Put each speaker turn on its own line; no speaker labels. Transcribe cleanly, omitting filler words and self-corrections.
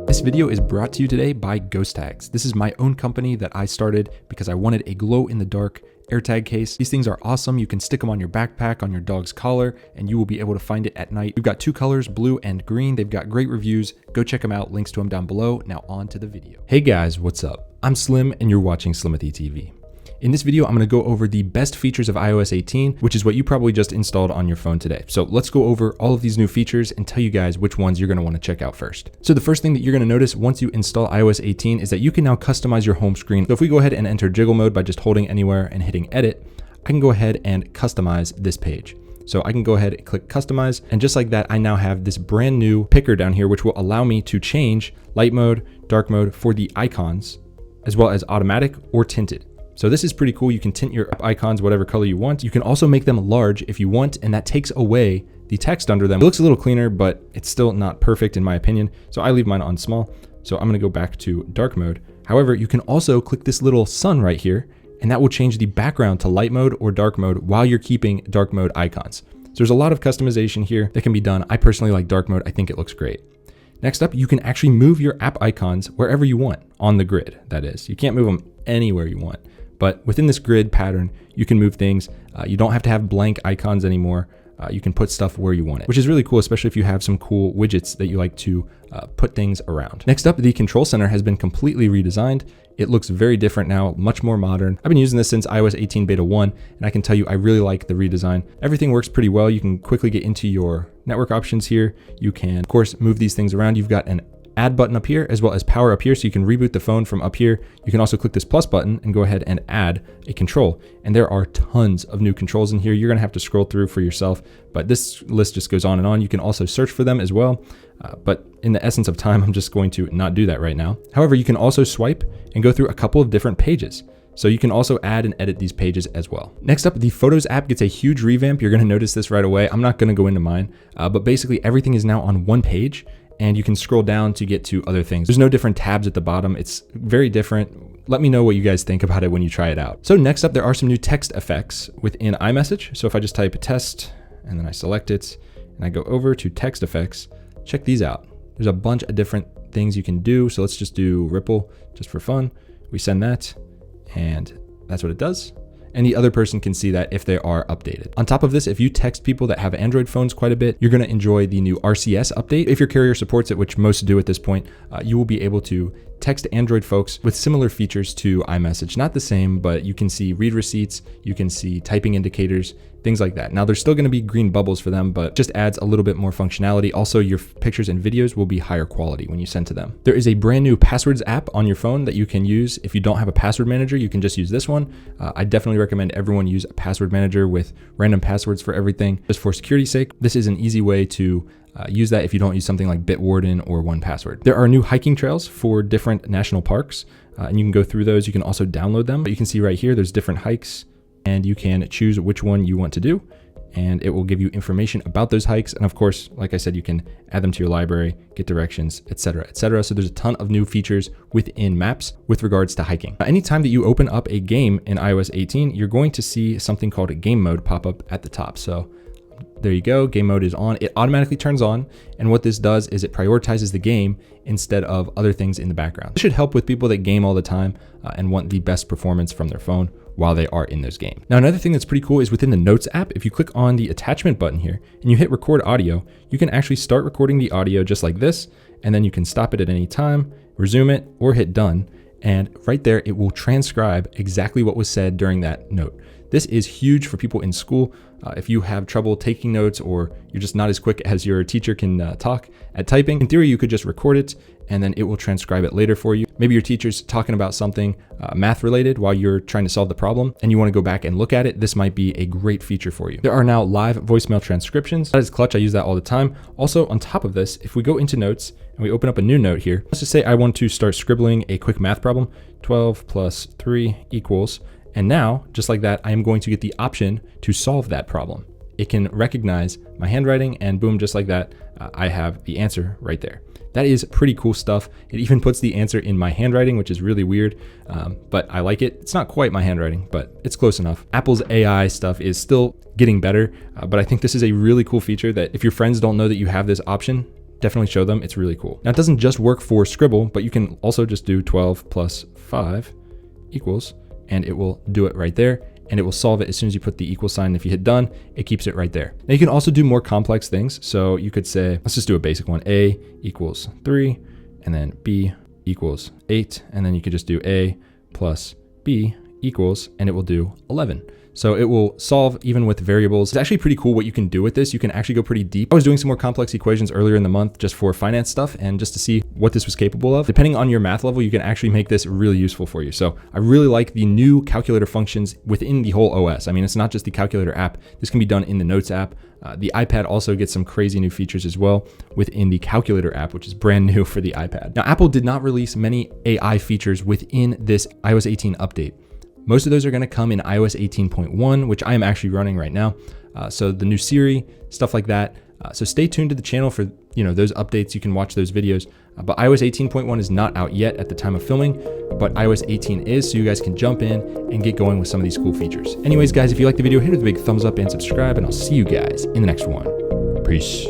This video is brought to you today by Ghost Tags. This is my own company that I started because I wanted a glow-in-the-dark AirTag case. These things are awesome. You can stick them on your backpack, on your dog's collar, and you will be able to find it at night. We've got two colors, blue and green. They've got great reviews. Go check them out. Links to them down below. Now on to the video. Hey guys, what's up? I'm Slim and you're watching Slimothy TV. In this video, I'm going to go over the best features of iOS 18, which is what you probably just installed on your phone today. So let's go over all of these new features and tell you guys which ones you're going to want to check out first. So the first thing that you're going to notice once you install iOS 18 is that you can now customize your home screen. So if we go ahead and enter jiggle mode by just holding anywhere and hitting edit, I can go ahead and customize this page. So I can go ahead and click customize, and just like that, I now have this brand new picker down here, which will allow me to change light mode, dark mode for the icons, as well as automatic or tinted. So this is pretty cool. You can tint your app icons whatever color you want. You can also make them large if you want, and that takes away the text under them. It looks a little cleaner, but it's still not perfect in my opinion. So I leave mine on small. So I'm gonna go back to dark mode. However, you can also click this little sun right here, and that will change the background to light mode or dark mode while you're keeping dark mode icons. So there's a lot of customization here that can be done. I personally like dark mode. I think it looks great. Next up, you can actually move your app icons wherever you want on the grid, that is. You can't move them anywhere you want. But within this grid pattern, you can move things. You don't have to have blank icons anymore. You can put stuff where you want it, which is really cool, especially if you have some cool widgets that you like to put things around. Next up, the control center has been completely redesigned. It looks very different now, much more modern. I've been using this since iOS 18 beta 1, and I can tell you I really like the redesign. Everything works pretty well. You can quickly get into your network options here. You can, of course, move these things around. You've got an add button up here as well as power up here, so you can reboot the phone from up here. You can also click this plus button and go ahead and add a control. And there are tons of new controls in here. You're gonna have to scroll through for yourself, but this list just goes on and on. You can also search for them as well. But in the essence of time, I'm just going to not do that right now. However, you can also swipe and go through a couple of different pages. So you can also add and edit these pages as well. Next up, the Photos app gets a huge revamp. You're gonna notice this right away. I'm not gonna go into mine, but basically everything is now on one page, and you can scroll down to get to other things. There's no different tabs at the bottom. It's very different. Let me know what you guys think about it when you try it out. So next up, there are some new text effects within iMessage. So if I just type test and then I select it and I go over to text effects, check these out. There's a bunch of different things you can do. So let's just do ripple just for fun. We send that and that's what it does. And the other person can see that if they are updated. On top of this, if you text people that have Android phones quite a bit, you're gonna enjoy the new RCS update. If your carrier supports it, which most do at this point, you will be able to text Android folks with similar features to iMessage. Not the same, but you can see read receipts, you can see typing indicators, things like that. Now there's still gonna be green bubbles for them, but just adds a little bit more functionality. Also, your pictures and videos will be higher quality when you send to them. There is a brand new passwords app on your phone that you can use. If you don't have a password manager, you can just use this one. I definitely recommend everyone use a password manager with random passwords for everything. Just for security's sake, this is an easy way to use that if you don't use something like Bitwarden or 1Password. There are new hiking trails for different national parks, and you can go through those. You can also download them. But you can see right here, there's different hikes, and you can choose which one you want to do, and it will give you information about those hikes. And of course, like I said, you can add them to your library, get directions, etc., etc. So there's a ton of new features within Maps with regards to hiking. Anytime that you open up a game in iOS 18, you're going to see something called a game mode pop up at the top. So there you go, game mode is on. It automatically turns on, and what this does is it prioritizes the game instead of other things in the background. This should help with people that game all the time and want the best performance from their phone while they are in those games. Now, another thing that's pretty cool is within the Notes app, if you click on the attachment button here and you hit record audio, you can actually start recording the audio just like this, and then you can stop it at any time, resume it, or hit done. And right there, it will transcribe exactly what was said during that note. This is huge for people in school. If you have trouble taking notes or you're just not as quick as your teacher can talk at typing, in theory, you could just record it and then it will transcribe it later for you. Maybe your teacher's talking about something math related while you're trying to solve the problem and you want to go back and look at it. This might be a great feature for you. There are now live voicemail transcriptions. That is clutch. I use that all the time. Also, on top of this, if we go into notes and we open up a new note here, let's just say I want to start scribbling a quick math problem, 12 plus 3 equals. And now, just like that, I am going to get the option to solve that problem. It can recognize my handwriting and boom, just like that, I have the answer right there. That is pretty cool stuff. It even puts the answer in my handwriting, which is really weird, but I like it. It's not quite my handwriting, but it's close enough. Apple's AI stuff is still getting better, but I think this is a really cool feature that if your friends don't know that you have this option, definitely show them. It's really cool. Now it doesn't just work for Scribble, but you can also just do 12 plus 5 equals, and it will do it right there. And it will solve it as soon as you put the equal sign. If you hit done, it keeps it right there. Now you can also do more complex things. So you could say, let's just do a basic one. A equals 3, and then B equals 8. And then you could just do A plus B equals, and it will do 11. So it will solve even with variables. It's actually pretty cool what you can do with this. You can actually go pretty deep. I was doing some more complex equations earlier in the month just for finance stuff and just to see what this was capable of. Depending on your math level, you can actually make this really useful for you. So I really like the new calculator functions within the whole OS. I mean, it's not just the calculator app. This can be done in the Notes app. The iPad also gets some crazy new features as well within the calculator app, which is brand new for the iPad. Now, Apple did not release many AI features within this iOS 18 update. Most of those are going to come in iOS 18.1, which I am actually running right now. So the new Siri, stuff like that. So stay tuned to the channel for those updates. You can watch those videos. But iOS 18.1 is not out yet at the time of filming, but iOS 18 is, so you guys can jump in and get going with some of these cool features. Anyways, guys, if you liked the video, hit it with a big thumbs up and subscribe, and I'll see you guys in the next one. Peace.